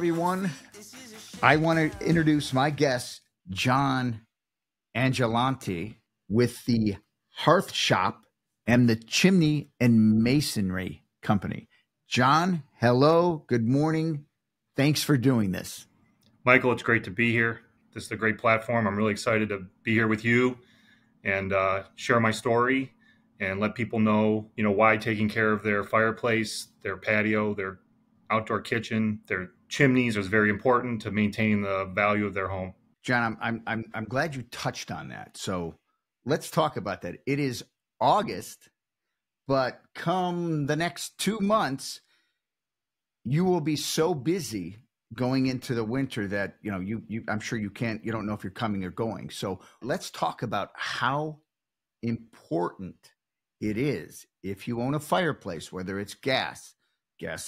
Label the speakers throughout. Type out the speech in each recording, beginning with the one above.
Speaker 1: everyone. I want to introduce my guest, John Anghilante, with the Hearth Shop and the Chimney and Masonry Company. John, hello, good morning. Thanks for doing this.
Speaker 2: Michael, it's great to be here. This is a great platform. I'm really excited to be here with you and share my story and let people know, why taking care of their fireplace, their patio, their outdoor kitchen, their chimneys is very important to maintain the value of their home.
Speaker 1: John, I'm glad you touched on that. So let's talk about that. It is August, but come the next 2 months, you will be so busy going into the winter that, I'm sure you don't know if you're coming or going. So let's talk about how important it is if you own a fireplace, whether it's gas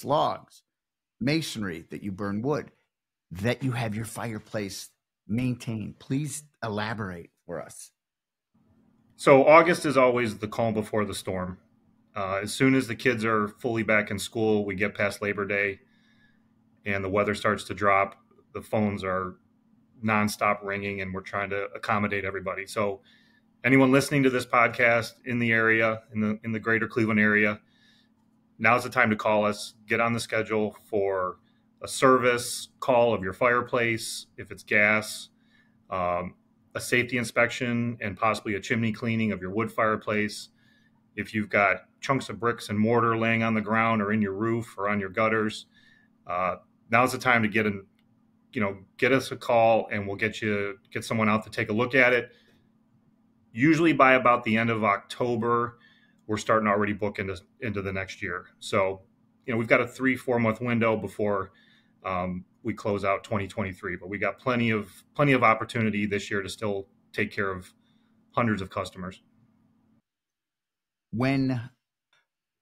Speaker 1: logs, masonry, that you burn wood, that you have your fireplace maintained. Please elaborate for us.
Speaker 2: So August is always the calm before the storm. As soon as the kids are fully back in school, we get past Labor Day and the weather starts to drop. The phones are nonstop ringing and we're trying to accommodate everybody. So anyone listening to this podcast in the area, in the greater Cleveland area, now's the time to call us, get on the schedule for a service call of your fireplace, if it's gas, a safety inspection, and possibly a chimney cleaning of your wood fireplace. If you've got chunks of bricks and mortar laying on the ground or in your roof or on your gutters, now's the time to get us a call and we'll get someone out to take a look at it. Usually by about the end of October, we're starting to already book into the next year. So, we've got a 3-4 month window before we close out 2023, but we got plenty of opportunity this year to still take care of hundreds of customers.
Speaker 1: When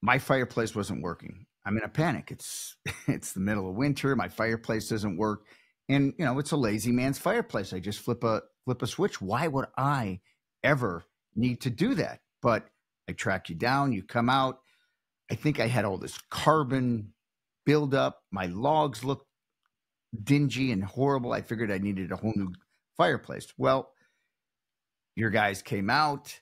Speaker 1: my fireplace wasn't working, I'm in a panic. It's the middle of winter. My fireplace doesn't work. And, it's a lazy man's fireplace. I just flip a switch. Why would I ever need to do that? But I track you down, you come out. I think I had all this carbon buildup. My logs looked dingy and horrible. I figured I needed a whole new fireplace. Well, your guys came out.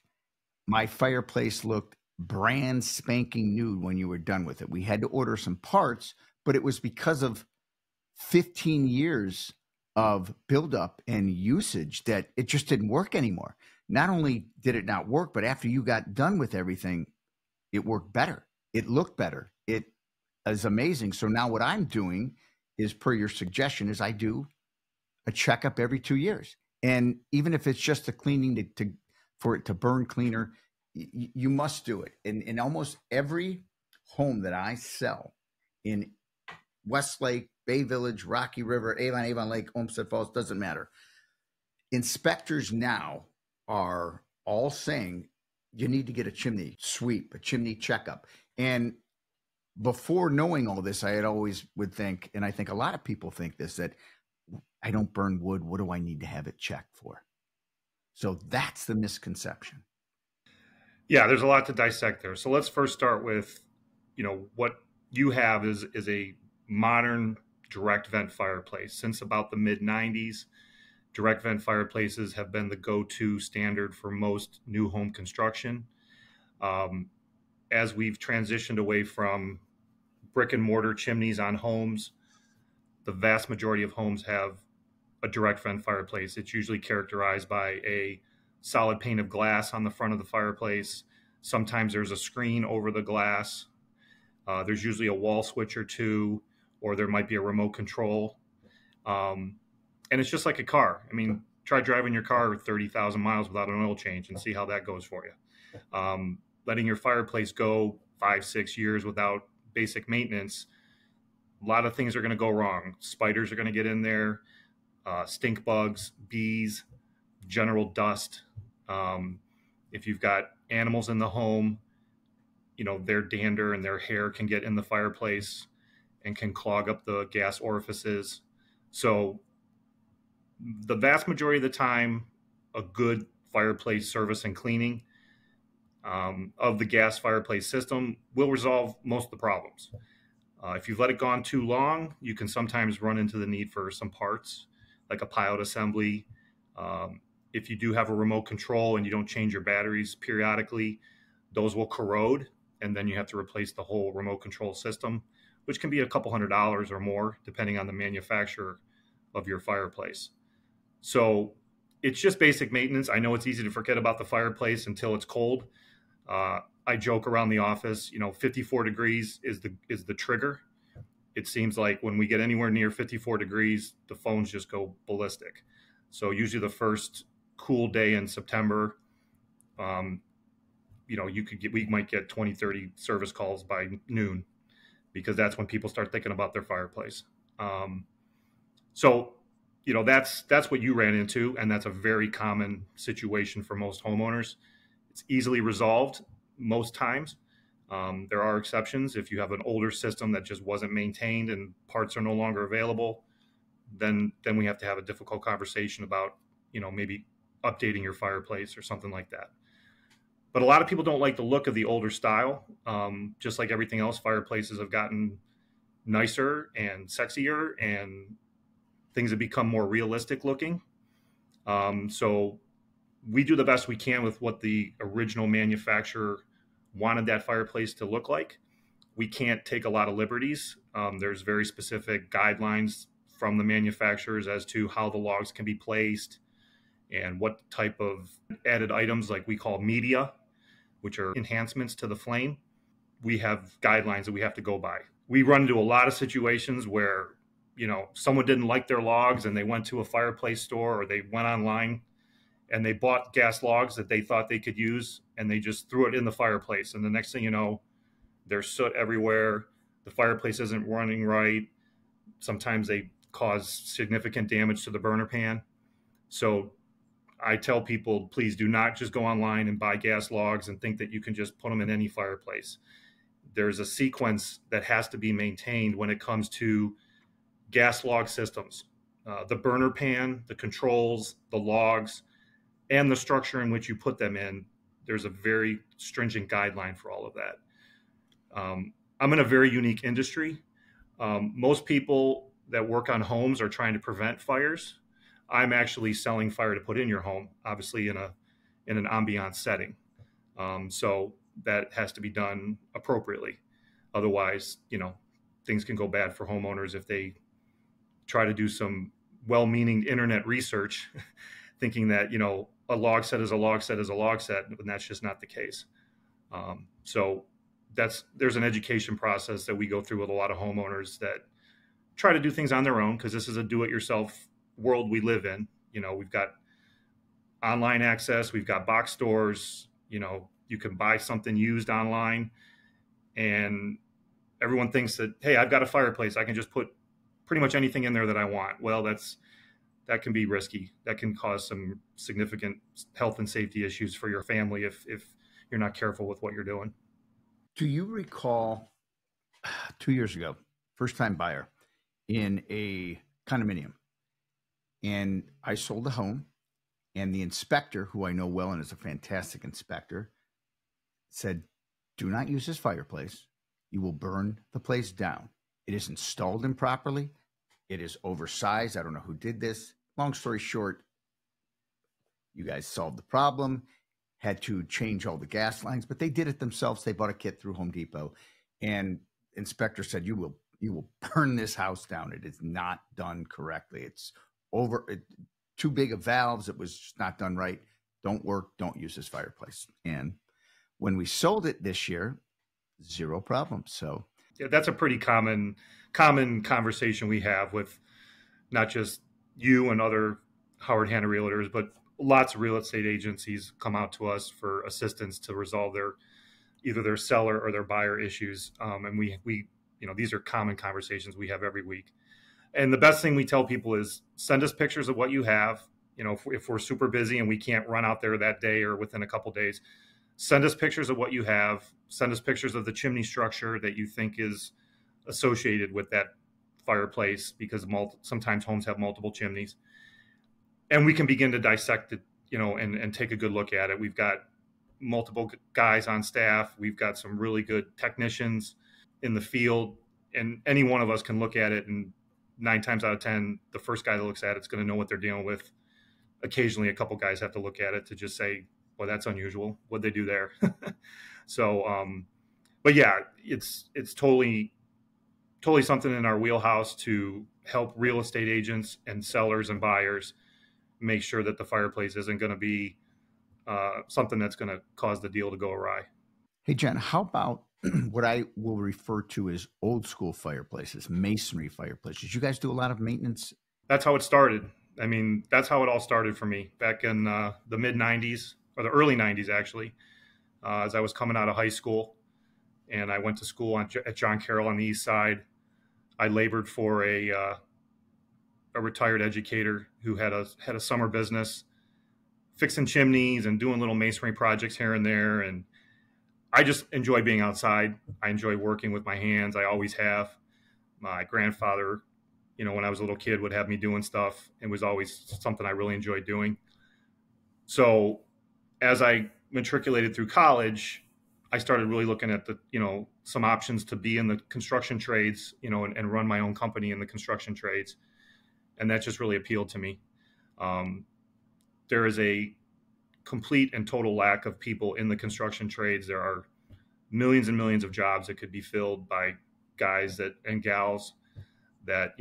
Speaker 1: My fireplace looked brand spanking new when you were done with it. We had to order some parts, but it was because of 15 years of buildup and usage that it just didn't work anymore. Not only did it not work, but after you got done with everything, it worked better. It looked better. It is amazing. So now what I'm doing is, per your suggestion, is I do a checkup every 2 years. And even if it's just a cleaning for it to burn cleaner, you must do it. In almost every home that I sell in Westlake, Bay Village, Rocky River, Avon Lake, Olmsted Falls, doesn't matter. Inspectors now are all saying you need to get a chimney sweep, a chimney checkup. And before knowing all this, I had always would think, and I think a lot of people think this, that I don't burn wood. What do I need to have it checked for? So that's the misconception.
Speaker 2: Yeah, there's a lot to dissect there. So let's first start with, what you have is a modern direct vent fireplace. Since about the mid-90s, direct vent fireplaces have been the go-to standard for most new home construction. As we've transitioned away from brick and mortar chimneys on homes, the vast majority of homes have a direct vent fireplace. It's usually characterized by a solid pane of glass on the front of the fireplace. Sometimes there's a screen over the glass. There's usually a wall switch or two, or there might be a remote control. And it's just like a car. I mean, try driving your car 30,000 miles without an oil change and see how that goes for you. Letting your fireplace go 5-6 years without basic maintenance, a lot of things are going to go wrong. Spiders are going to get in there, stink bugs, bees, general dust. If you've got animals in the home, their dander and their hair can get in the fireplace and can clog up the gas orifices. So the vast majority of the time, a good fireplace service and cleaning of the gas fireplace system will resolve most of the problems. If you've let it go on too long, you can sometimes run into the need for some parts, like a pilot assembly. Um, if you do have a remote control and you don't change your batteries periodically, those will corrode, and then you have to replace the whole remote control system, which can be a couple $100s or more, depending on the manufacturer of your fireplace. So it's just basic maintenance. I know it's easy to forget about the fireplace until it's cold. I joke around the office, 54 degrees is the trigger. It seems like when we get anywhere near 54 degrees, the phones just go ballistic. So usually the first cool day in September, um, we might get 20, 30 service calls by noon, because that's when people start thinking about their fireplace. Um, so, that's what you ran into, and that's a very common situation for most homeowners. It's easily resolved most times. There are exceptions. If you have an older system that just wasn't maintained and parts are no longer available, then we have to have a difficult conversation about, maybe updating your fireplace or something like that. But a lot of people don't like the look of the older style. Just like everything else, fireplaces have gotten nicer and sexier, and things have become more realistic looking. So we do the best we can with what the original manufacturer wanted that fireplace to look like. We can't take a lot of liberties. There's very specific guidelines from the manufacturers as to how the logs can be placed and what type of added items, like we call media, which are enhancements to the flame. We have guidelines that we have to go by. We run into a lot of situations where, someone didn't like their logs and they went to a fireplace store, or they went online and they bought gas logs that they thought they could use, and they just threw it in the fireplace. And the next thing you know, there's soot everywhere. The fireplace isn't running right. Sometimes they cause significant damage to the burner pan. So I tell people, please do not just go online and buy gas logs and think that you can just put them in any fireplace. There's a sequence that has to be maintained when it comes to gas log systems. The burner pan, the controls, the logs, and the structure in which you put them in. There's a very stringent guideline for all of that. I'm in a very unique industry. Most people that work on homes are trying to prevent fires. I'm actually selling fire to put in your home, obviously in an ambiance setting. So that has to be done appropriately. Otherwise, things can go bad for homeowners if they try to do some well-meaning internet research, thinking that, a log set is a log set is a log set, and that's just not the case. So there's an education process that we go through with a lot of homeowners that try to do things on their own, because this is a do-it-yourself world we live in. We've got online access, we've got box stores, you can buy something used online, and everyone thinks that, hey, I've got a fireplace, I can just put pretty much anything in there that I want. Well, that can be risky. That can cause some significant health and safety issues for your family if you're not careful with what you're doing.
Speaker 1: Do you recall 2 years ago, first time buyer in a condominium, and I sold a home, and the inspector, who I know well and is a fantastic inspector, said, do not use this fireplace. You will burn the place down. It is installed improperly. It is oversized. I don't know who did this. Long story short, you guys solved the problem, had to change all the gas lines, but they did it themselves. They bought a kit through Home Depot, and inspector said, you will burn this house down. It is not done correctly. It's too big of valves. It was just not done right. Don't work. Don't use this fireplace. And when we sold it this year, zero problems. So
Speaker 2: yeah, that's a pretty common conversation we have with not just you and other Howard Hanna realtors, but lots of real estate agencies come out to us for assistance to resolve either their seller or their buyer issues. And we these are common conversations we have every week. And the best thing we tell people is send us pictures of what you have. If we're super busy and we can't run out there that day or within a couple days, send us pictures of what you have. Send us pictures of the chimney structure that you think is associated with that fireplace, because sometimes homes have multiple chimneys. And we can begin to dissect it, and take a good look at it. We've got multiple guys on staff. We've got some really good technicians in the field and any one of us can look at it, and 9 times out of 10, the first guy that looks at it's going to know what they're dealing with. Occasionally, a couple guys have to look at it to just say, "Well, that's unusual. What'd they do there?" So, but yeah, it's totally something in our wheelhouse to help real estate agents and sellers and buyers make sure that the fireplace isn't going to be something that's going to cause the deal to go awry.
Speaker 1: Hey, John, how about what I will refer to as old school fireplaces, masonry fireplaces? You guys do a lot of maintenance?
Speaker 2: That's how it started. I mean, that's how it all started for me back in the mid 90s, or the early 90s, actually, as I was coming out of high school. And I went to school at John Carroll on the east side. I labored for a retired educator who had a summer business fixing chimneys and doing little masonry projects here and there. And I just enjoy being outside. I enjoy working with my hands. I always have. My grandfather, when I was a little kid, would have me doing stuff. It was always something I really enjoyed doing. So as I matriculated through college, I started really looking at some options to be in the construction trades, and run my own company in the construction trades. And that just really appealed to me. There is a complete and total lack of people in the construction trades. There are millions and millions of jobs that could be filled by guys and gals that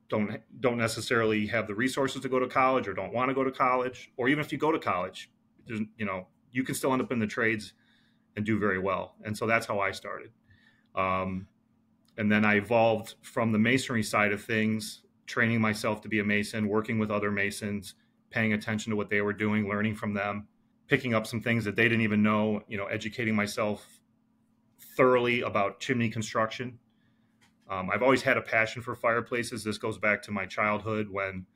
Speaker 2: don't necessarily have the resources to go to college, or don't want to go to college, or even if you go to college, you can still end up in the trades and do very well. And so that's how I started. And then I evolved from the masonry side of things, training myself to be a mason, working with other masons, paying attention to what they were doing, learning from them, picking up some things that they didn't even know, educating myself thoroughly about chimney construction. I've always had a passion for fireplaces. This goes back to my childhood when,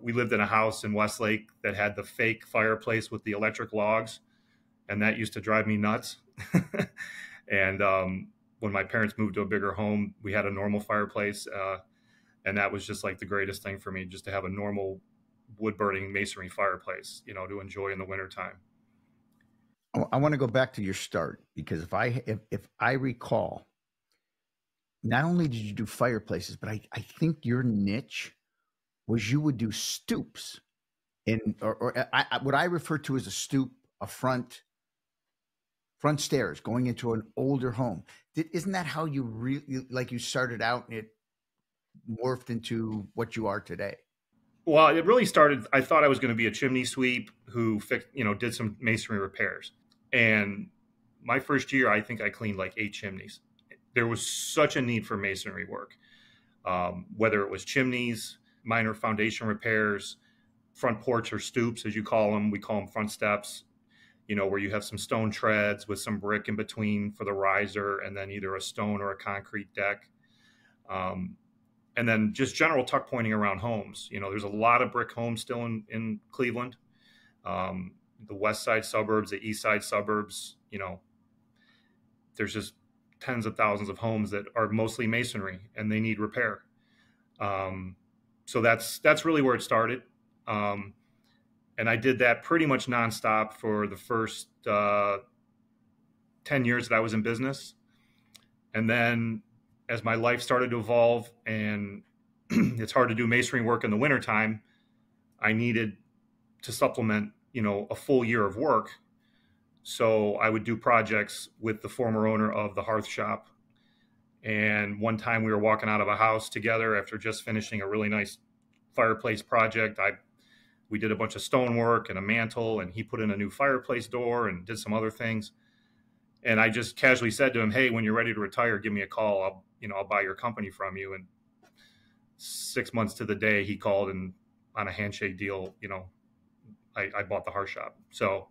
Speaker 2: we lived in a house in Westlake that had the fake fireplace with the electric logs, and that used to drive me nuts. And when my parents moved to a bigger home, we had a normal fireplace, and that was just like the greatest thing for me, just to have a normal wood-burning masonry fireplace, to enjoy in the wintertime.
Speaker 1: I want to go back to your start, because if I recall, not only did you do fireplaces, but I think your niche was you would do stoops, or what I refer to as a stoop, a front stairs going into an older home. Isn't that how you you started out and it morphed into what you are today?
Speaker 2: Well, it really started, I thought I was going to be a chimney sweep who did some masonry repairs. And my first year, I think I cleaned like 8 chimneys. There was such a need for masonry work, whether it was chimneys, minor foundation repairs, front porch or stoops, as you call them. We call them front steps, where you have some stone treads with some brick in between for the riser, and then either a stone or a concrete deck. And then just general tuck pointing around homes. There's a lot of brick homes still in Cleveland. The west side suburbs, the east side suburbs, there's just tens of thousands of homes that are mostly masonry and they need repair. So that's really where it started. And I did that pretty much nonstop for the first 10 years that I was in business. And then as my life started to evolve and it's hard to do masonry work in the wintertime, I needed to supplement, a full year of work. So I would do projects with the former owner of the Hearth shop. And one time we were walking out of a house together after just finishing a really nice fireplace project. We did a bunch of stonework and a mantle, and he put in a new fireplace door and did some other things. And I just casually said to him, "Hey, when you're ready to retire, give me a call. I'll buy your company from you." And 6 months to the day, he called, and on a handshake deal, I bought the Hearth shop. So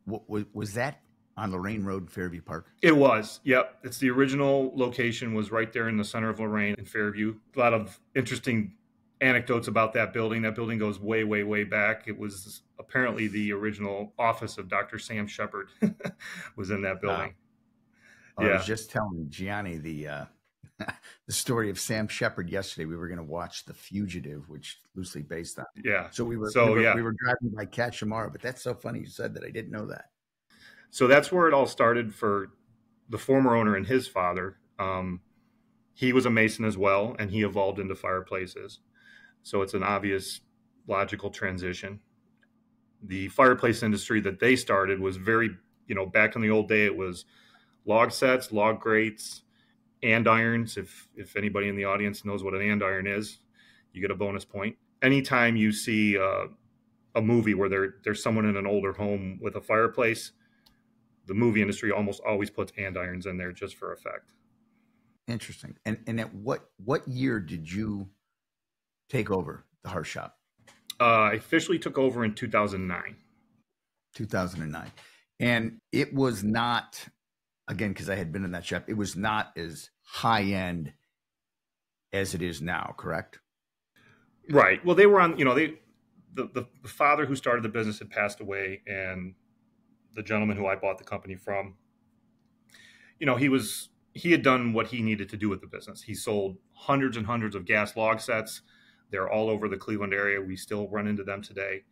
Speaker 1: was that on Lorraine Road, Fairview Park?
Speaker 2: It was. Yep. It's the original location was right there in the center of Lorraine in Fairview. A lot of interesting anecdotes about that building. That building goes way, way, way back. It was apparently the original office of Dr. Sam Shepard was in that building.
Speaker 1: Wow. Yeah. I was just telling Gianni the story of Sam Shepard yesterday. We were going to watch The Fugitive, which loosely based on.
Speaker 2: Yeah.
Speaker 1: So we were driving by Cachemar, but that's so funny you said that. I didn't know that.
Speaker 2: So that's where it all started for the former owner and his father. He was a Mason as well, and he evolved into fireplaces. So it's an obvious, logical transition. The fireplace industry that they started was very, back in the old day, it was log sets, log grates, andirons. If anybody in the audience knows what an andiron is, you get a bonus point. Anytime you see a movie where there's someone in an older home with a fireplace, the movie industry almost always puts andirons in there just for effect.
Speaker 1: Interesting. And at what year did you take over the Hearth shop?
Speaker 2: I officially took over in 2009.
Speaker 1: 2009. And it was not, again, because I had been in that shop, it was not as high end as it is now, correct?
Speaker 2: Right. Well, they were on, the father who started the business had passed away, and the gentleman who I bought the company from, he had done what he needed to do with the business. He sold hundreds and hundreds of gas log sets. They're all over the Cleveland area. We still run into them today.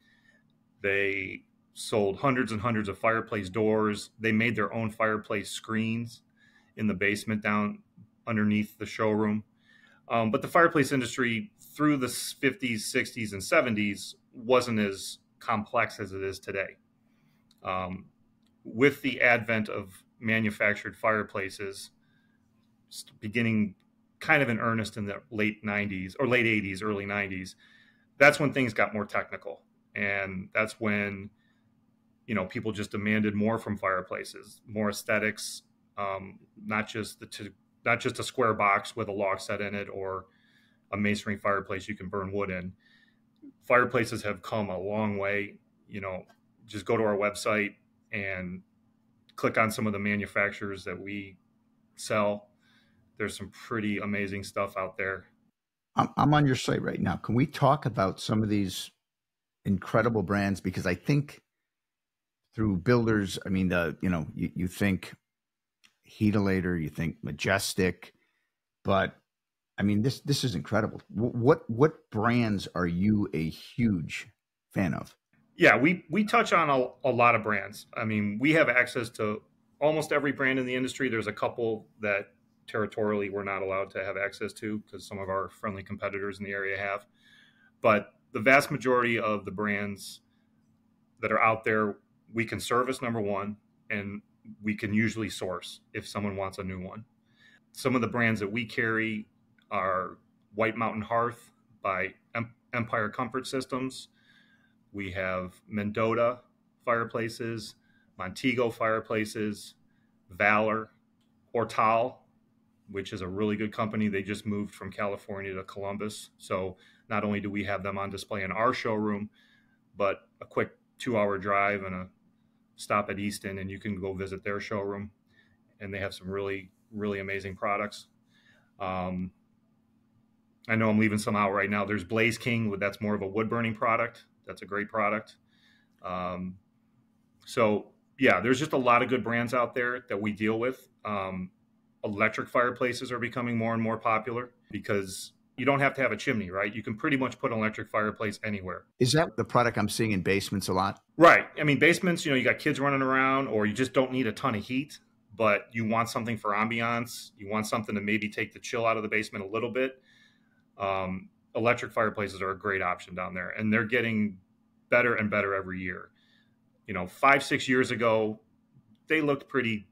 Speaker 2: They sold hundreds and hundreds of fireplace doors. They made their own fireplace screens in the basement down underneath the showroom. But the fireplace industry through the 50s, 60s, and 70s wasn't as complex as it is today. With the advent of manufactured fireplaces, beginning kind of in earnest in the late 90s or late 80s, early 90s, that's when things got more technical. And that's when, people just demanded more from fireplaces, more aesthetics, not just a square box with a log set in it or a masonry fireplace you can burn wood in. Fireplaces have come a long way. Just go to our website and click on some of the manufacturers that we sell. There's some pretty amazing stuff out there.
Speaker 1: I'm on your site right now. Can we talk about some of these incredible brands? Because I think through builders, I mean, you think Heatolator, you think Majestic, but I mean, this is incredible. What brands are you a huge fan of?
Speaker 2: Yeah, we touch on a lot of brands. I mean, we have access to almost every brand in the industry. There's a couple that territorially we're not allowed to have access to because some of our friendly competitors in the area have. But the vast majority of the brands that are out there, we can service, number one, and we can usually source if someone wants a new one. Some of the brands that we carry are White Mountain Hearth by Empire Comfort Systems. We have Mendota fireplaces, Montego fireplaces, Valor, Ortal, which is a really good company. They just moved from California to Columbus. So not only do we have them on display in our showroom, but a quick 2-hour drive and a stop at Easton, and you can go visit their showroom. And they have some really, really amazing products. I know I'm leaving some out right now. There's Blaze King, that's more of a wood burning product. That's a great product. So yeah, there's just a lot of good brands out there that we deal with. Electric fireplaces are becoming more and more popular because you don't have to have a chimney, right? You can pretty much put an electric fireplace anywhere.
Speaker 1: Is that the product I'm seeing in basements a lot?
Speaker 2: Right. I mean, basements, you got kids running around, or you just don't need a ton of heat, but you want something for ambiance. You want something to maybe take the chill out of the basement a little bit. Electric fireplaces are a great option down there, and they're getting better and better every year. 5-6 years ago, they looked pretty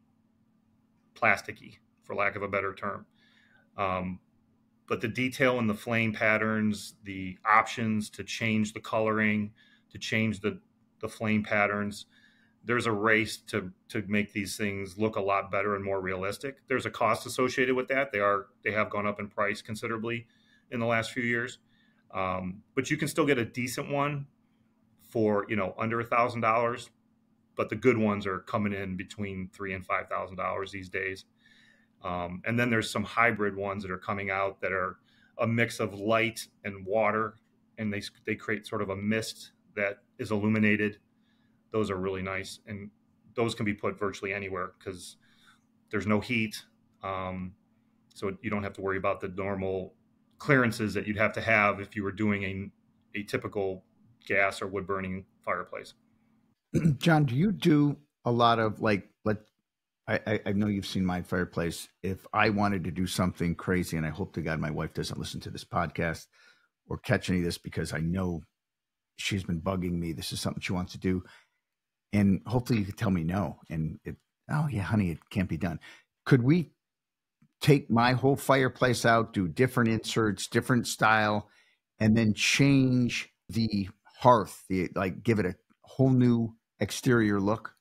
Speaker 2: plasticky, for lack of a better term. But the detail in the flame patterns, the options to change the coloring, to change the flame patterns, there's a race to make these things look a lot better and more realistic. There's a cost associated with that. They have gone up in price considerably in the last few years. But you can still get a decent one for, under $1,000. But the good ones are coming in between $3,000 and $5,000 these days. And then there's some hybrid ones that are coming out that are a mix of light and water, and they create sort of a mist that is illuminated. Those are really nice, and those can be put virtually anywhere because there's no heat, so you don't have to worry about the normal clearances that you'd have to have if you were doing a typical gas or wood burning fireplace.
Speaker 1: John, do you do a lot of I know you've seen my fireplace. If I wanted to do something crazy, and I hope to God my wife doesn't listen to this podcast or catch any of this, because I know she's been bugging me. This is something she wants to do. And hopefully you could tell me no. And oh yeah, honey, it can't be done. Could we take my whole fireplace out, do different inserts, different style, and then change the hearth, like give it a whole new exterior look?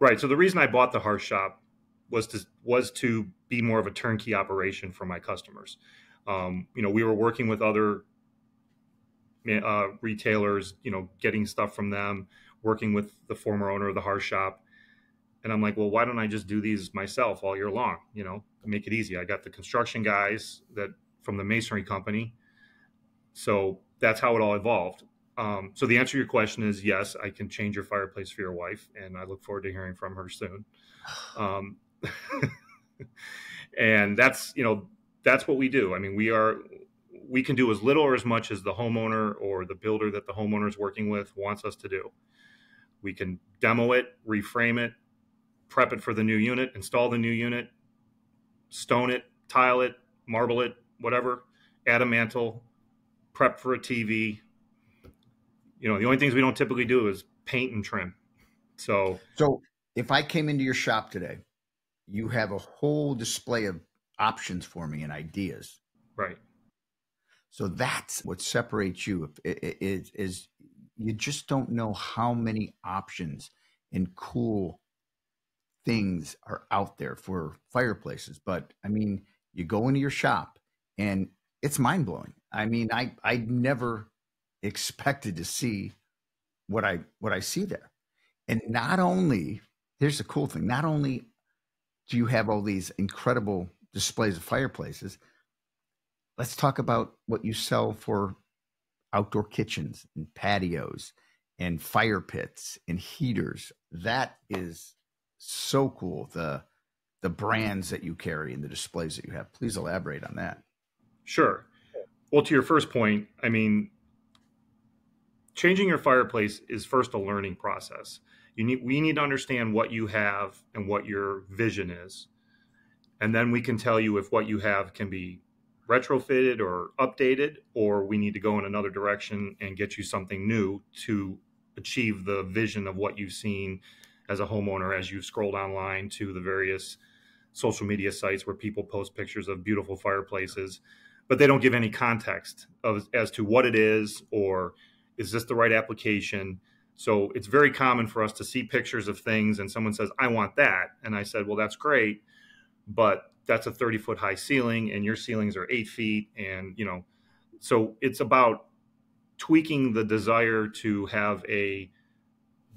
Speaker 2: Right. So the reason I bought the Hearth shop was to be more of a turnkey operation for my customers. We were working with other retailers, getting stuff from them, working with the former owner of the Hearth shop. And I'm like, well, why don't I just do these myself all year long? Make it easy. I got the construction guys that from the Masonry company. So that's how it all evolved. So the answer to your question is yes, I can change your fireplace for your wife, and I look forward to hearing from her soon. Um, and that's what we do. I mean, we can do as little or as much as the homeowner or the builder that the homeowner is working with wants us to do. We can demo it, reframe it, prep it for the new unit, install the new unit, stone it, tile it, marble it, whatever, add a mantle, prep for a TV. The only things we don't typically do is paint and trim. So
Speaker 1: if I came into your shop today, you have a whole display of options for me and ideas.
Speaker 2: Right.
Speaker 1: So that's what separates you is you just don't know how many options and cool things are out there for fireplaces. But I mean, you go into your shop and it's mind blowing. I mean, I never expected to see what I see there. And not only, here's the cool thing, not only do you have all these incredible displays of fireplaces, let's talk about what you sell for outdoor kitchens and patios and fire pits and heaters. That is so cool. The brands that you carry and the displays that you have. Please elaborate on that.
Speaker 2: Sure. Well, to your first point, I mean, changing your fireplace is first a learning process. We need to understand what you have and what your vision is. And then we can tell you if what you have can be retrofitted or updated, or we need to go in another direction and get you something new to achieve the vision of what you've seen as a homeowner as you've scrolled online to the various social media sites where people post pictures of beautiful fireplaces, but they don't give any context as to what it is or is this the right application. So it's very common for us to see pictures of things and someone says, I want that. And I said, well, that's great, but that's a 30-foot high ceiling and your ceilings are 8 feet. And, so it's about tweaking the desire to have a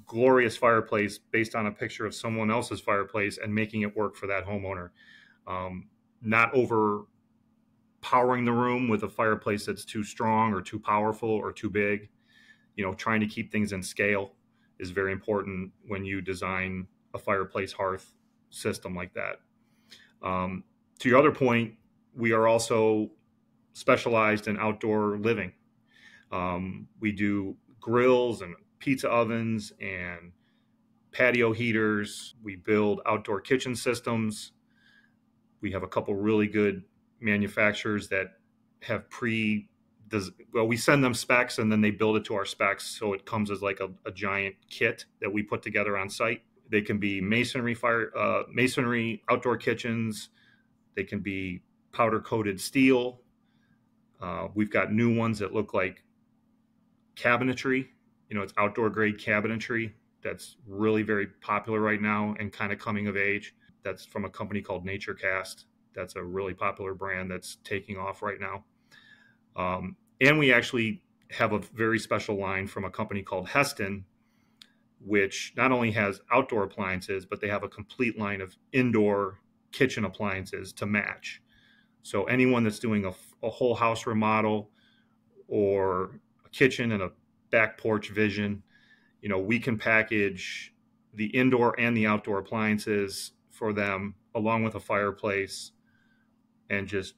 Speaker 2: glorious fireplace based on a picture of someone else's fireplace and making it work for that homeowner. Not overpowering the room with a fireplace that's too strong or too powerful or too big. Trying to keep things in scale is very important when you design a fireplace hearth system like that. To your other point, we are also specialized in outdoor living. We do grills and pizza ovens and patio heaters. We build outdoor kitchen systems. We have a couple really good manufacturers that have we send them specs and then they build it to our specs. So it comes as like a giant kit that we put together on site. They can be masonry outdoor kitchens. They can be powder coated steel. We've got new ones that look like cabinetry. It's outdoor grade cabinetry. That's really very popular right now and kind of coming of age. That's from a company called NatureCast. That's a really popular brand that's taking off right now. And we actually have a very special line from a company called Heston, which not only has outdoor appliances, but they have a complete line of indoor kitchen appliances to match. So anyone that's doing a whole house remodel or a kitchen and a back porch vision, we can package the indoor and the outdoor appliances for them along with a fireplace and just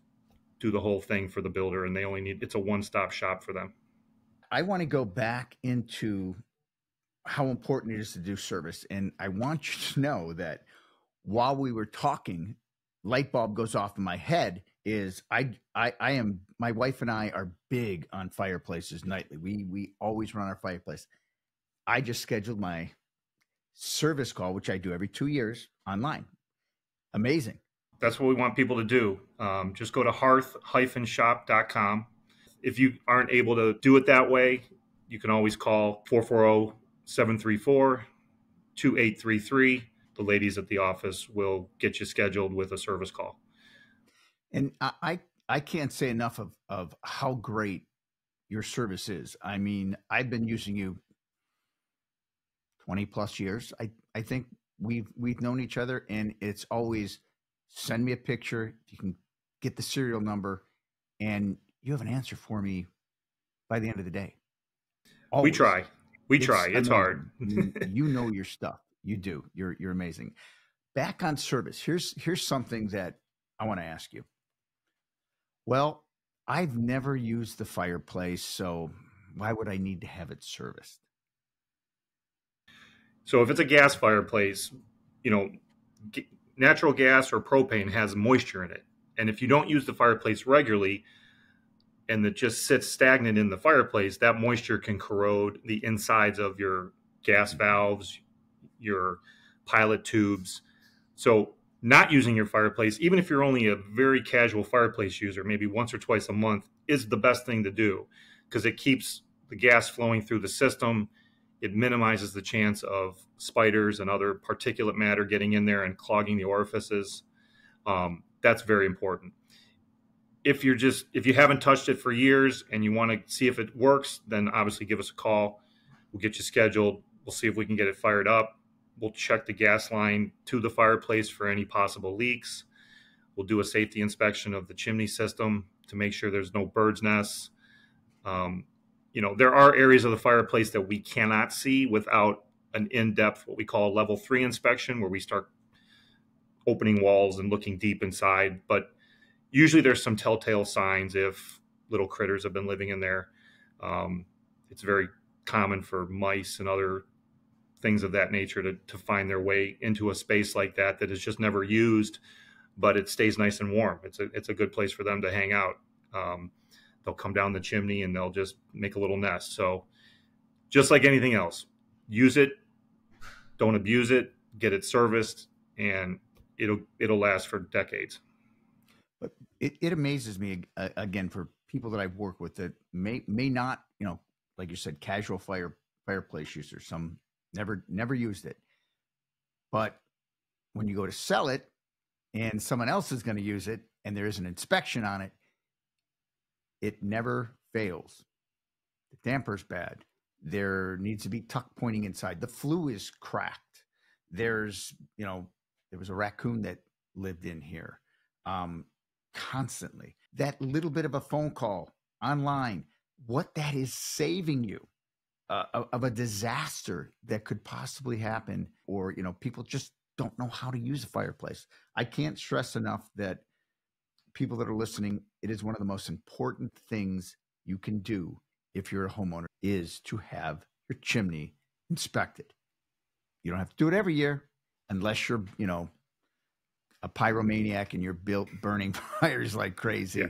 Speaker 2: do the whole thing for the builder. And it's a one-stop shop for them.
Speaker 1: I want to go back into how important it is to do service. And I want you to know that while we were talking, light bulb goes off in my head is I am, my wife and I are big on fireplaces nightly. We always run our fireplace. I just scheduled my service call, which I do every 2 years online. Amazing.
Speaker 2: That's what we want people to do. Just go to hearth-shop.com. If you aren't able to do it that way, you can always call 440-734-2833. The ladies at the office will get you scheduled with a service call.
Speaker 1: And I can't say enough of how great your service is. I mean, I've been using you 20 plus years. I think we've known each other, and it's always send me a picture. You can get the serial number, and you have an answer for me by the end of the day. Always.
Speaker 2: We try. It's hard.
Speaker 1: You know your stuff. You do. You're amazing. Back on service. Here's something that I want to ask you. Well, I've never used the fireplace, so why would I need to have it serviced?
Speaker 2: So if it's a gas fireplace, natural gas or propane has moisture in it. And if you don't use the fireplace regularly and it just sits stagnant in the fireplace, that moisture can corrode the insides of your gas valves, your pilot tubes. So not using your fireplace, even if you're only a very casual fireplace user, maybe once or twice a month, is the best thing to do because it keeps the gas flowing through the system. It minimizes the chance of spiders and other particulate matter getting in there and clogging the orifices. That's very important. If you haven't touched it for years and you want to see if it works, then obviously give us a call. We'll get you scheduled. We'll see if we can get it fired up. We'll check the gas line to the fireplace for any possible leaks. We'll do a safety inspection of the chimney system to make sure there's no bird's nests. There are areas of the fireplace that we cannot see without an in-depth, what we call a level 3 inspection, where we start opening walls and looking deep inside. But usually there's some telltale signs if little critters have been living in there. It's very common for mice and other things of that nature to find their way into a space like that is just never used, but it stays nice and warm. It's a good place for them to hang out. They'll come down the chimney and they'll just make a little nest. So just like anything else, use it, don't abuse it, get it serviced, and it'll last for decades.
Speaker 1: But it amazes me, again, for people that I've worked with that may not, like you said, casual fireplace users, some never used it. But when you go to sell it and someone else is going to use it and there is an inspection on it, it never fails. The damper's bad. There needs to be tuck pointing inside. The flue is cracked. There was a raccoon that lived in here constantly. That little bit of a phone call online, what that is saving you of a disaster that could possibly happen, or people just don't know how to use a fireplace. I can't stress enough that people that are listening, it is one of the most important things you can do if you're a homeowner is to have your chimney inspected. You don't have to do it every year unless you're, a pyromaniac and you're burning fires like crazy.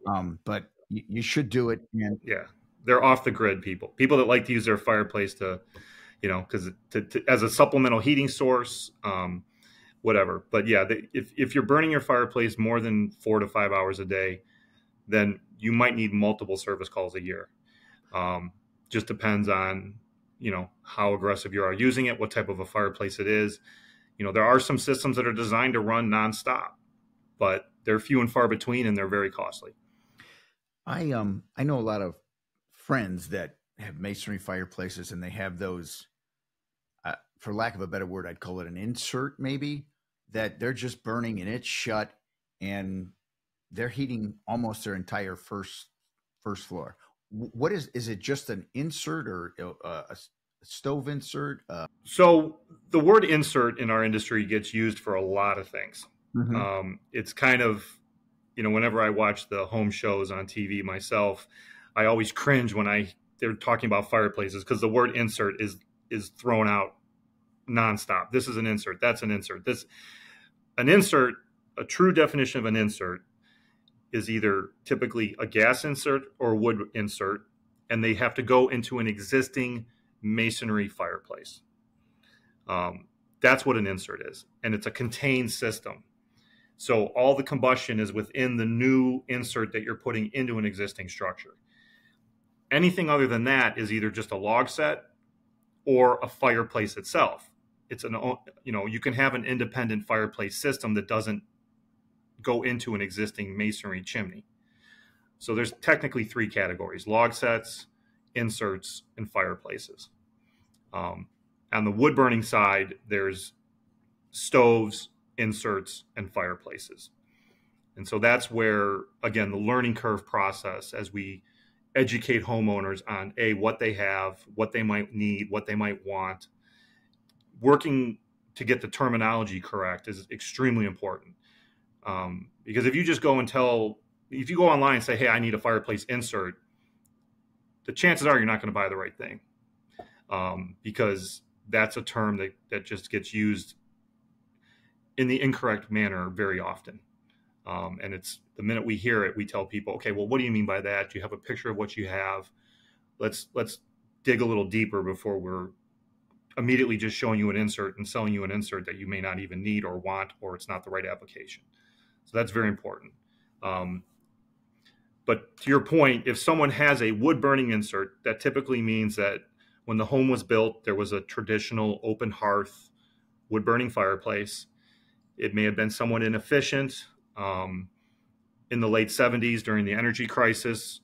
Speaker 2: Yeah.
Speaker 1: But you should do it. And
Speaker 2: yeah, they're off the grid people that like to use their fireplace to, because as a supplemental heating source, whatever. But yeah, if you're burning your fireplace more than 4 to 5 hours a day, then you might need multiple service calls a year. Just depends on, how aggressive you are using it, what type of a fireplace it is. There are some systems that are designed to run nonstop, but they're few and far between and they're very costly.
Speaker 1: I know a lot of friends that have masonry fireplaces and they have those, for lack of a better word, I'd call it an insert maybe, that they're just burning and it's shut and they're heating almost their entire first floor. What is it just an insert or a stove insert?
Speaker 2: So the word insert in our industry gets used for a lot of things.
Speaker 1: Mm-hmm.
Speaker 2: It's kind of, whenever I watch the home shows on TV myself, I always cringe when they're talking about fireplaces because the word insert is thrown out nonstop. This is an insert. That's an insert. An insert, a true definition of an insert, is either typically a gas insert or a wood insert, and they have to go into an existing masonry fireplace. That's what an insert is, and it's a contained system. So all the combustion is within the new insert that you're putting into an existing structure. Anything other than that is either just a log set or a fireplace itself. It's you can have an independent fireplace system that doesn't go into an existing masonry chimney. So there's technically three categories: log sets, inserts, and fireplaces. On the wood burning side, there's stoves, inserts, and fireplaces. And so that's where, again, the learning curve process, as we educate homeowners on what they have, what they might need, what they might want, working to get the terminology correct is extremely important. Because if you just go if you go online and say, hey, I need a fireplace insert, the chances are you're not going to buy the right thing. Because that's a term that just gets used in the incorrect manner very often. And it's the minute we hear it, we tell people, okay, well, what do you mean by that? Do you have a picture of what you have? Let's dig a little deeper before we're immediately just showing you an insert and selling you an insert that you may not even need or want, or it's not the right application. So that's very important. But to your point, if someone has a wood burning insert, that typically means that when the home was built, there was a traditional open hearth wood burning fireplace. It may have been somewhat inefficient. In the late 70s, during the energy crisis,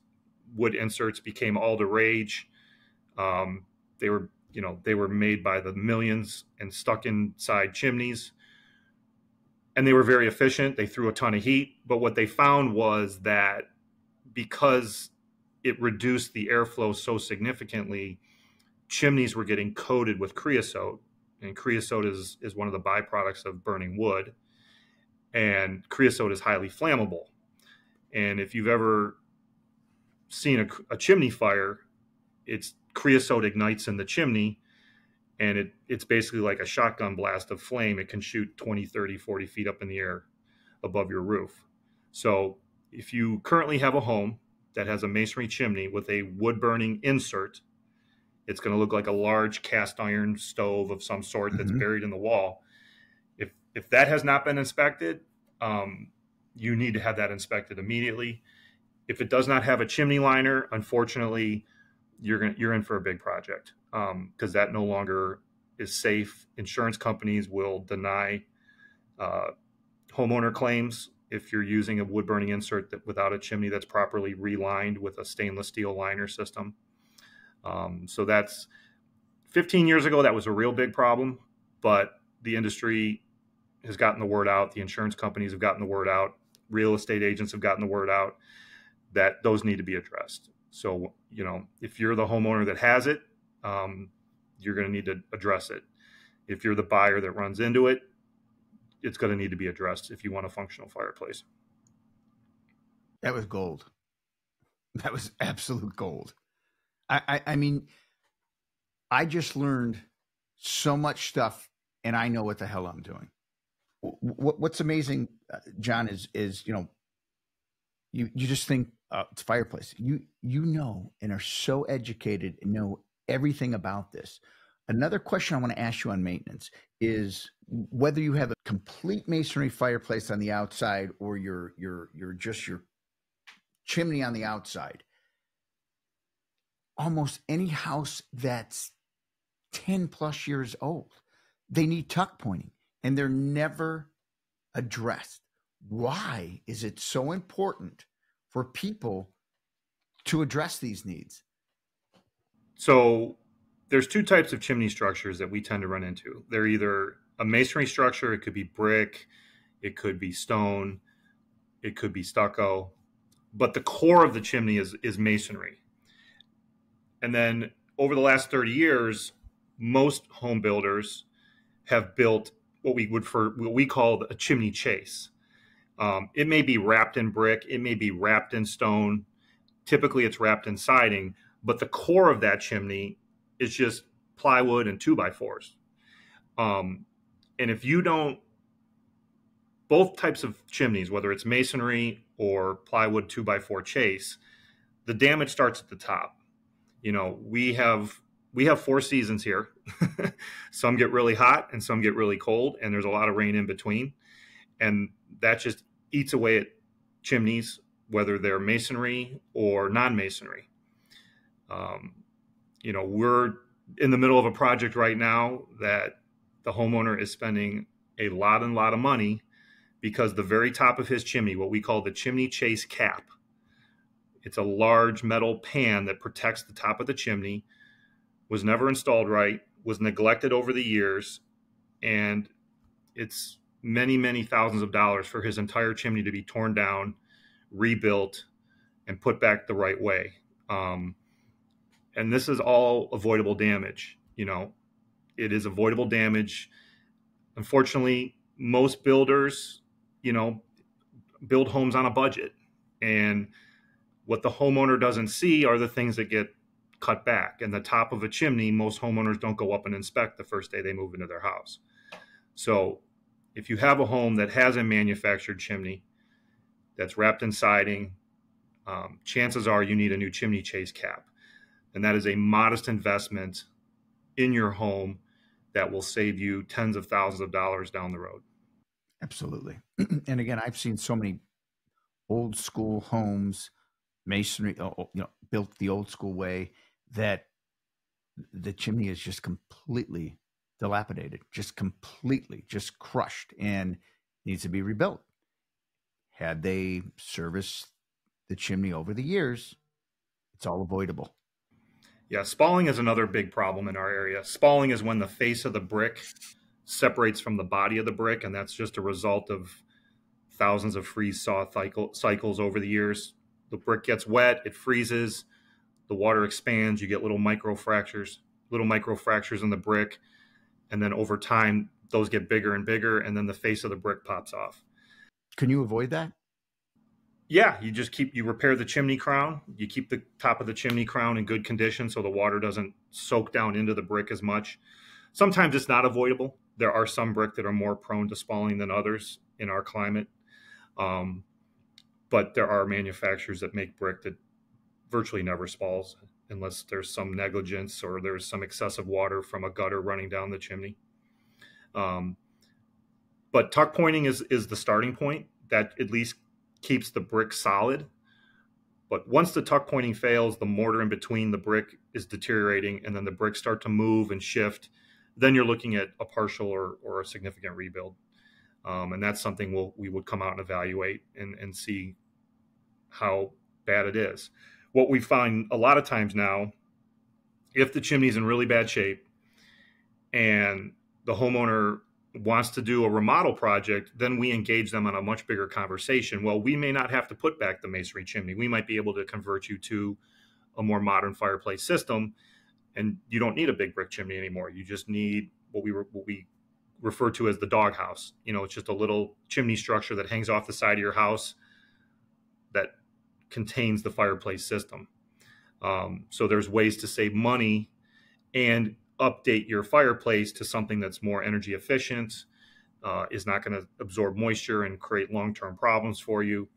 Speaker 2: wood inserts became all the rage. They were made by the millions and stuck inside chimneys. And they were very efficient. They threw a ton of heat. But what they found was that because it reduced the airflow so significantly, chimneys were getting coated with creosote. And creosote is one of the byproducts of burning wood. And creosote is highly flammable. And if you've ever seen a chimney fire, it's creosote ignites in the chimney, and it's basically like a shotgun blast of flame. It can shoot 20, 30, 40 feet up in the air above your roof. So if you currently have a home that has a masonry chimney with a wood burning insert, it's going to look like a large cast iron stove of some sort that's buried in the wall. If that has not been inspected, you need to have that inspected immediately. If it does not have a chimney liner, unfortunately, you're in for a big project, because that no longer is safe. Insurance companies will deny homeowner claims if you're using a wood burning insert without a chimney that's properly relined with a stainless steel liner system. So that's 15 years ago. That was a real big problem, but the industry has gotten the word out. The insurance companies have gotten the word out. Real estate agents have gotten the word out that those need to be addressed. So, if you're the homeowner that has it, you're going to need to address it. If you're the buyer that runs into it, it's going to need to be addressed if you want a functional fireplace.
Speaker 1: That was gold. That was absolute gold. I mean, I just learned so much stuff, and I know what the hell I'm doing. What's amazing, John, is you just think it's fireplace. You know, and are so educated and know everything about this. Another question I want to ask you on maintenance is whether you have a complete masonry fireplace on the outside or your chimney on the outside. Almost any house that's 10 plus years old, they need tuck pointing, and they're never addressed. Why is it so important for people to address these needs?
Speaker 2: So there's two types of chimney structures that we tend to run into. They're either a masonry structure, it could be brick, it could be stone, it could be stucco, but the core of the chimney is masonry. And then over the last 30 years, most home builders have built what we call a chimney chase. It may be wrapped in brick, it may be wrapped in stone. Typically, it's wrapped in siding, but the core of that chimney is just plywood and 2x4s. And if you don't both types of chimneys, whether it's masonry or plywood 2x4 chase, the damage starts at the top. We have 4 seasons here. Some get really hot and some get really cold, and there's a lot of rain in between. And that just eats away at chimneys, whether they're masonry or non-masonry. We're in the middle of a project right now that the homeowner is spending a lot of money because the very top of his chimney, what we call the chimney chase cap, it's a large metal pan that protects the top of the chimney, was never installed right, was neglected over the years, and it's many thousands of dollars for his entire chimney to be torn down, rebuilt, and put back the right way. And this is all avoidable damage. It is avoidable damage. Unfortunately, most builders, build homes on a budget. And what the homeowner doesn't see are the things that get cut back. And the top of a chimney, most homeowners don't go up and inspect the first day they move into their house. So if you have a home that has a manufactured chimney that's wrapped in siding, chances are you need a new chimney chase cap. And that is a modest investment in your home that will save you tens of thousands of dollars down the road.
Speaker 1: Absolutely. And again, I've seen so many old school homes, masonry, built the old school way, that the chimney is just completely dilapidated, just crushed, and needs to be rebuilt. Had they serviced the chimney over the years, it's all avoidable.
Speaker 2: Yeah, spalling is another big problem in our area. Spalling is when the face of the brick separates from the body of the brick, and that's just a result of thousands of freeze-thaw cycles over the years. The brick gets wet, it freezes, the water expands, you get little micro fractures in the brick, and then over time, those get bigger and bigger, and then the face of the brick pops off.
Speaker 1: Can you avoid that?
Speaker 2: Yeah, you repair the chimney crown, you keep the top of the chimney crown in good condition so the water doesn't soak down into the brick as much. Sometimes it's not avoidable. There are some brick that are more prone to spalling than others in our climate. But there are manufacturers that make brick that virtually never spalls unless there's some negligence or there's some excessive water from a gutter running down the chimney. But tuck pointing is the starting point. That at least keeps the brick solid. But once the tuck pointing fails, the mortar in between the brick is deteriorating, and then the bricks start to move and shift. Then you're looking at a partial or a significant rebuild. And that's something we would come out and evaluate and see how bad it is. What we find a lot of times now, if the chimney's in really bad shape and the homeowner wants to do a remodel project, then we engage them on a much bigger conversation. Well, we may not have to put back the masonry chimney. We might be able to convert you to a more modern fireplace system, and you don't need a big brick chimney anymore. You just need what we refer to as the doghouse. It's just a little chimney structure that hangs off the side of your house that contains the fireplace system. So there's ways to save money and update your fireplace to something that's more energy efficient, is not going to absorb moisture and create long-term problems for you.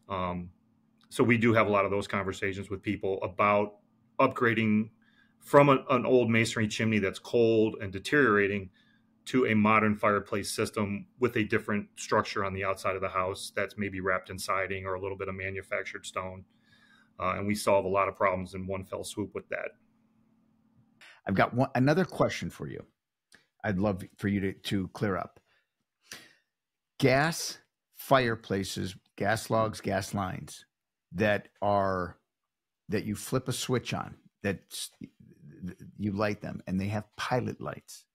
Speaker 2: So we do have a lot of those conversations with people about upgrading from an old masonry chimney that's cold and deteriorating to a modern fireplace system with a different structure on the outside of the house that's maybe wrapped in siding or a little bit of manufactured stone. And we solve a lot of problems in one fell swoop with that.
Speaker 1: I've got another question for you. I'd love for you to clear up. Gas fireplaces, gas logs, gas lines that you flip a switch on, that you light them, and they have pilot lights.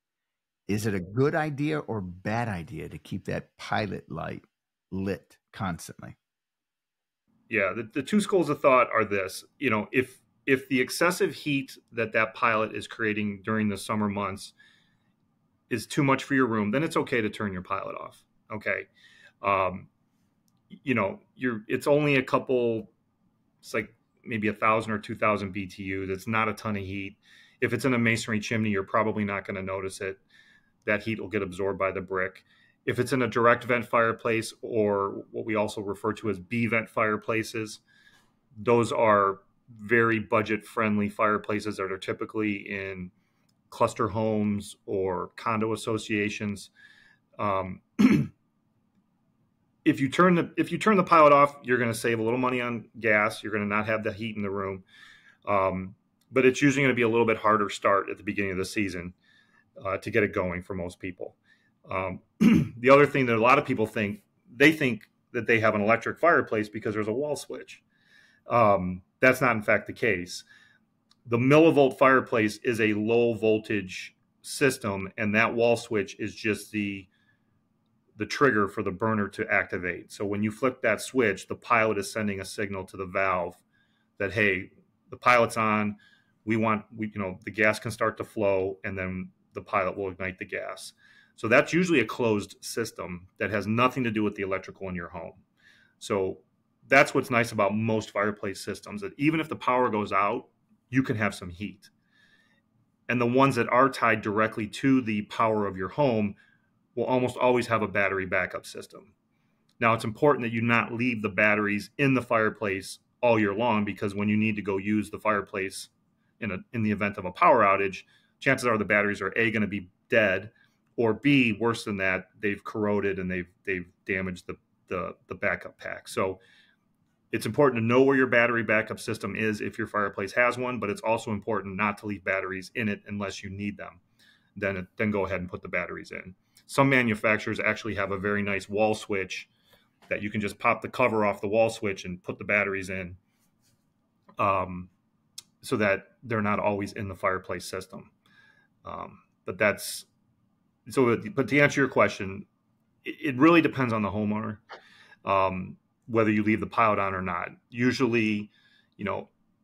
Speaker 1: Is it a good idea or bad idea to keep that pilot light lit constantly?
Speaker 2: Yeah, the two schools of thought are this. If the excessive heat that pilot is creating during the summer months is too much for your room, then it's okay to turn your pilot off. Okay. It's only it's like maybe 1,000 or 2,000 BTUs. It's not a ton of heat. If it's in a masonry chimney, you're probably not going to notice it. That heat will get absorbed by the brick. If it's in a direct vent fireplace, or what we also refer to as B vent fireplaces, those are very budget friendly fireplaces that are typically in cluster homes or condo associations. Um, if you turn the pilot off, you're going to save a little money on gas. You're going to not have the heat in the room, but it's usually going to be a little bit harder start at the beginning of the season to get it going for most people. The other thing that a lot of people think that they have an electric fireplace because there's a wall switch. That's not in fact the case. The millivolt fireplace is a low voltage system, and that wall switch is just the trigger for the burner to activate. So when you flip that switch, the pilot is sending a signal to the valve that, hey, the pilot's on. The gas can start to flow, and then the pilot will ignite the gas. So that's usually a closed system that has nothing to do with the electrical in your home. So that's what's nice about most fireplace systems, that even if the power goes out, you can have some heat. And the ones that are tied directly to the power of your home will almost always have a battery backup system. Now, it's important that you not leave the batteries in the fireplace all year long, because when you need to go use the fireplace in the event of a power outage, chances are the batteries are A, going to be dead, or B, worse than that, they've corroded and they've damaged the backup pack. So it's important to know where your battery backup system is if your fireplace has one, but it's also important not to leave batteries in it unless you need them. Then go ahead and put the batteries in. Some manufacturers actually have a very nice wall switch that you can just pop the cover off the wall switch and put the batteries in, so that they're not always in the fireplace system. But to answer your question, it really depends on the homeowner, whether you leave the pilot on or not. Usually,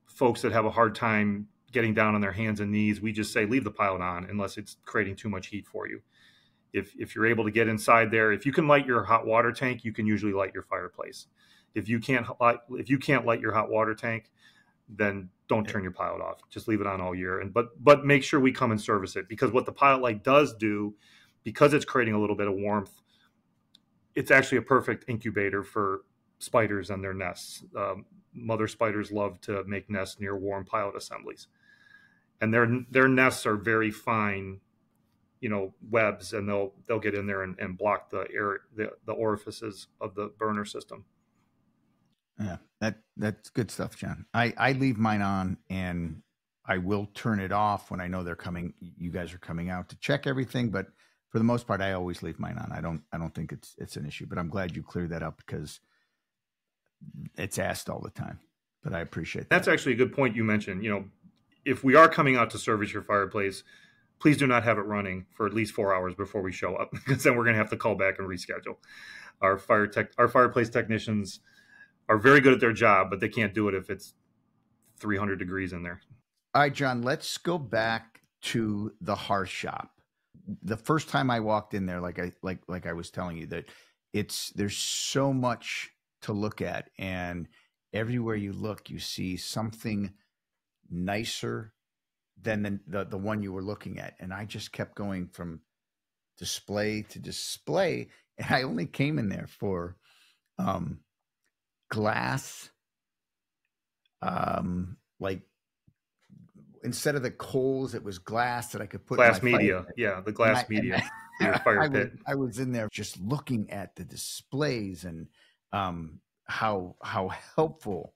Speaker 2: folks that have a hard time getting down on their hands and knees, we just say leave the pilot on unless it's creating too much heat for you. If you're able to get inside there, if you can light your hot water tank, you can usually light your fireplace. If you can't light your hot water tank, then don't turn your pilot off. Just leave it on all year. But make sure we come and service it, because what the pilot light does do, because it's creating a little bit of warmth, it's actually a perfect incubator for spiders and their nests. Mother spiders love to make nests near warm pilot assemblies, and their nests are very fine, webs, and they'll get in there and block the air, the orifices of the burner system.
Speaker 1: Yeah, that's good stuff, John. I leave mine on, and I will turn it off when I know you guys are coming out to check everything, but for the most part, I always leave mine on. I don't think it's an issue, but I'm glad you cleared that up, because it's asked all the time. But I appreciate that.
Speaker 2: That's actually a good point you mentioned. If we are coming out to service your fireplace, please do not have it running for at least 4 hours before we show up, because then we're going to have to call back and reschedule. Our fireplace technicians are very good at their job, but they can't do it if it's 300 degrees in there.
Speaker 1: All right, John, let's go back to the Hearth shop. The first time I walked in there, like I was telling you, that there's so much to look at, and everywhere you look, you see something nicer than the one you were looking at. And I just kept going from display to display, and I only came in there for glass, like instead of the coals, it was glass that I could put
Speaker 2: glass
Speaker 1: in my
Speaker 2: media. Yeah, the glass media. Your fire pit.
Speaker 1: I was in there just looking at the displays, and how helpful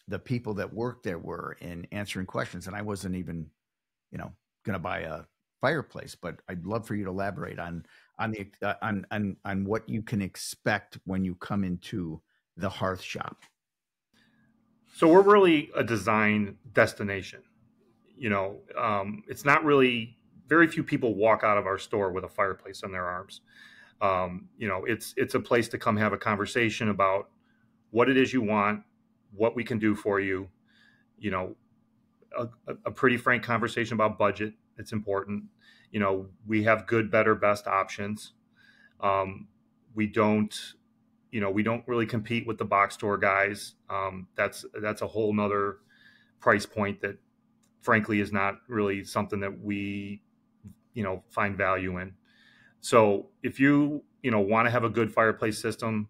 Speaker 1: the people that worked there were in answering questions. And I wasn't even, going to buy a fireplace, but I'd love for you to elaborate on what you can expect when you come into the Hearth shop.
Speaker 2: So we're really a design destination. It's not really, very few people walk out of our store with a fireplace in their arms. It's a place to come have a conversation about what it is you want, what we can do for you. A pretty frank conversation about budget. It's important. We have good, better, best options. We don't really compete with the box store guys. That's a whole nother price point that frankly is not really something that we, find value in. So if you want to have a good fireplace system,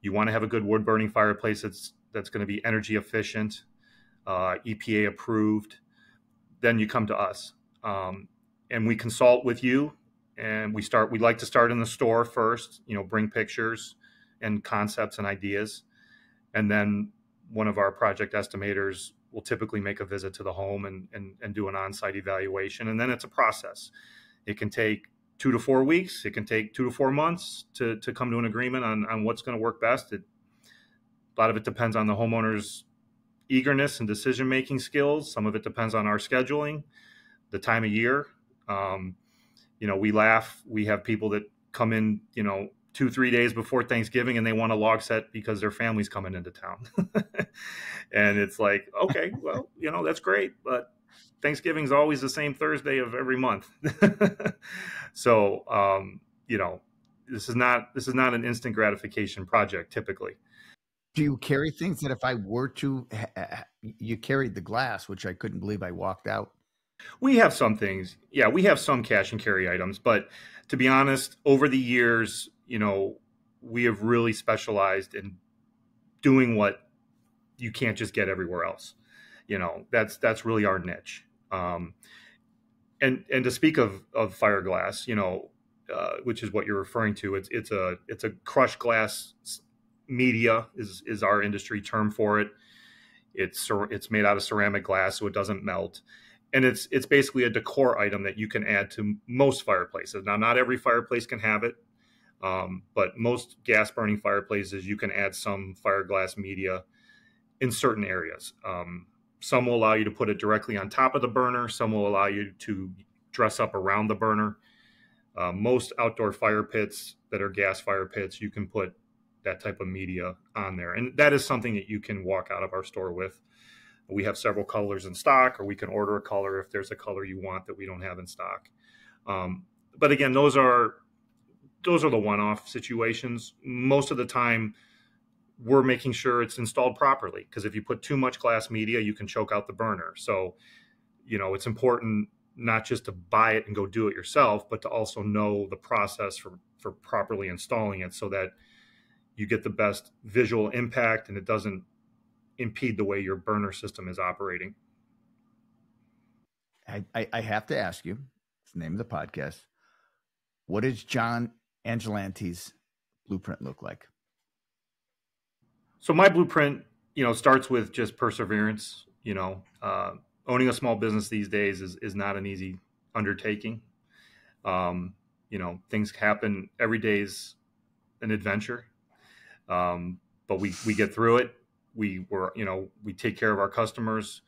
Speaker 2: you want to have a good wood burning fireplace that's going to be energy efficient, EPA approved, then you come to us, and we consult with you. And we like to start in the store first, bring pictures and concepts and ideas, and then one of our project estimators will typically make a visit to the home and do an on-site evaluation. And then it's a process. It can take 2 to 4 weeks. It can take 2 to 4 months to come to an agreement on what's going to work best. A lot of it depends on the homeowner's eagerness and decision-making skills. Some of it depends on our scheduling, the time of year. We laugh. We have people that come in, 2-3 days before Thanksgiving, and they want a log set because their family's coming into town. And it's like, okay, well, that's great, but Thanksgiving is always the same Thursday of every month. So, this is not an instant gratification project typically.
Speaker 1: Do you carry things that if I were to, you carried the glass, which I couldn't believe I walked out.
Speaker 2: We have some things. Yeah, we have some cash and carry items, but to be honest, over the years, we have really specialized in doing what you can't just get everywhere else. That's really our niche. And to speak of fiberglass, which is what you're referring to, it's a crushed glass media is our industry term for it. It's made out of ceramic glass, so it doesn't melt. And it's basically a decor item that you can add to most fireplaces. Now, not every fireplace can have it, but most gas burning fireplaces, you can add some fiberglass media in certain areas. Some will allow you to put it directly on top of the burner. Some will allow you to dress up around the burner. Most outdoor fire pits that are gas fire pits, you can put that type of media on there. And that is something that you can walk out of our store with. We have several colors in stock, or we can order a color if there's a color you want that we don't have in stock. But again, those are the one-off situations. Most of the time, we're making sure it's installed properly, because if you put too much glass media, you can choke out the burner. So, it's important not just to buy it and go do it yourself, but to also know the process for properly installing it, so that you get the best visual impact and it doesn't impede the way your burner system is operating.
Speaker 1: I have to ask you, it's the name of the podcast, what does John Anghilante's blueprint look like?
Speaker 2: So my blueprint, starts with just perseverance. Owning a small business these days is not an easy undertaking. Things happen. Every day's an adventure. But we get through it. We take care of our customers.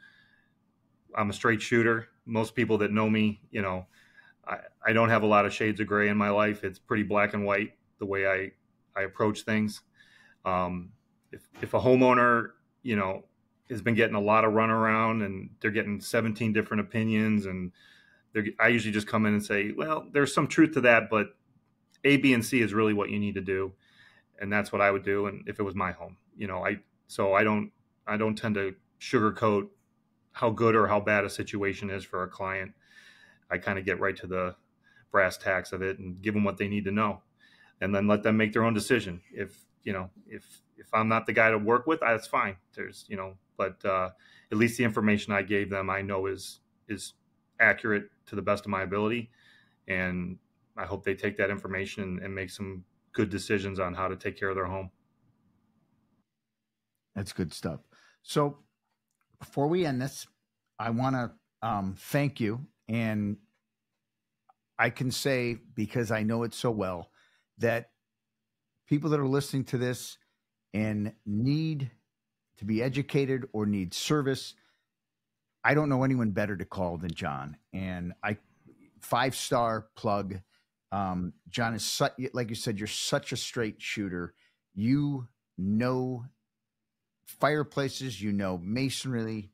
Speaker 2: I'm a straight shooter. Most people that know me, I don't have a lot of shades of gray in my life. It's pretty black and white, the way I approach things. If a homeowner, has been getting a lot of runaround and they're getting 17 different opinions, and I usually just come in and say, well, there's some truth to that, but A, B, and C is really what you need to do. And that's what I would do. And if it was my home, I don't tend to sugarcoat how good or how bad a situation is for a client. I kind of get right to the brass tacks of it and give them what they need to know, and then let them make their own decision. If I'm not the guy to work with, that's fine. But at least the information I gave them, I know is accurate to the best of my ability. And I hope they take that information and make some good decisions on how to take care of their home.
Speaker 1: That's good stuff. So before we end this, I want to thank you. And I can say, because I know it so well, that people that are listening to this and need to be educated or need service, I don't know anyone better to call than John. And 5-star plug. John is like you said, you're such a straight shooter. You know fireplaces, masonry,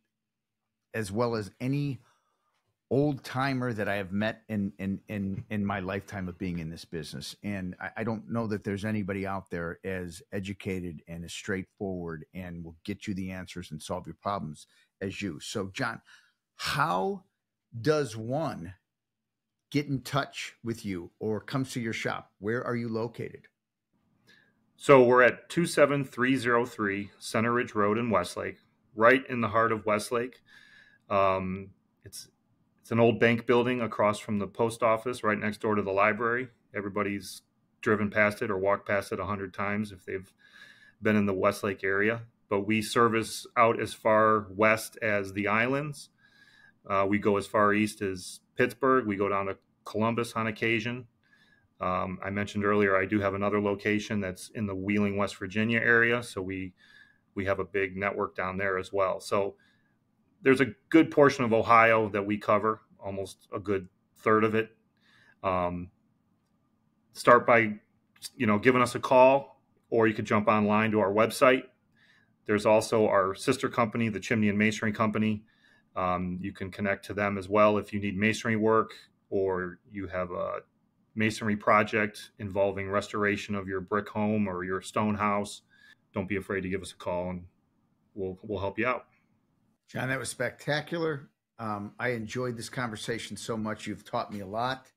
Speaker 1: as well as any old timer that I have met in my lifetime of being in this business. And I don't know that there's anybody out there as educated and as straightforward and will get you the answers and solve your problems as you. So, John, how does one get in touch with you or comes to your shop, where are you located?
Speaker 2: So we're at 27303 Center Ridge Road in Westlake, right in the heart of Westlake. Um, it's an old bank building across from the post office, right next door to the library. Everybody's driven past it or walked past it 100 times if they've been in the Westlake area. But we service out as far west as the islands. We go as far east as Pittsburgh. We go down to Columbus on occasion. I mentioned earlier I do have another location that's in the Wheeling, West Virginia area. So we have a big network down there as well. So there's a good portion of Ohio that we cover, almost a good third of it. Start by, giving us a call, or you could jump online to our website. There's also our sister company, the Chimney and Masonry Company. You can connect to them as well if you need masonry work or you have a masonry project involving restoration of your brick home or your stone house. Don't be afraid to give us a call and we'll help you out.
Speaker 1: John, that was spectacular. I enjoyed this conversation so much. You've taught me a lot.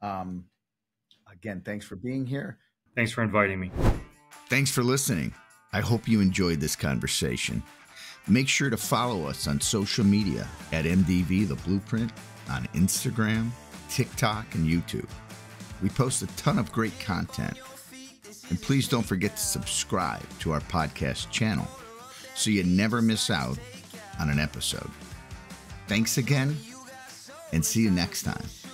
Speaker 1: Again, thanks for being here.
Speaker 2: Thanks for inviting me.
Speaker 1: Thanks for listening. I hope you enjoyed this conversation. Make sure to follow us on social media at MDV The Blueprint on Instagram, TikTok, and YouTube. We post a ton of great content. And please don't forget to subscribe to our podcast channel so you never miss out on an episode. Thanks again, and see you next time.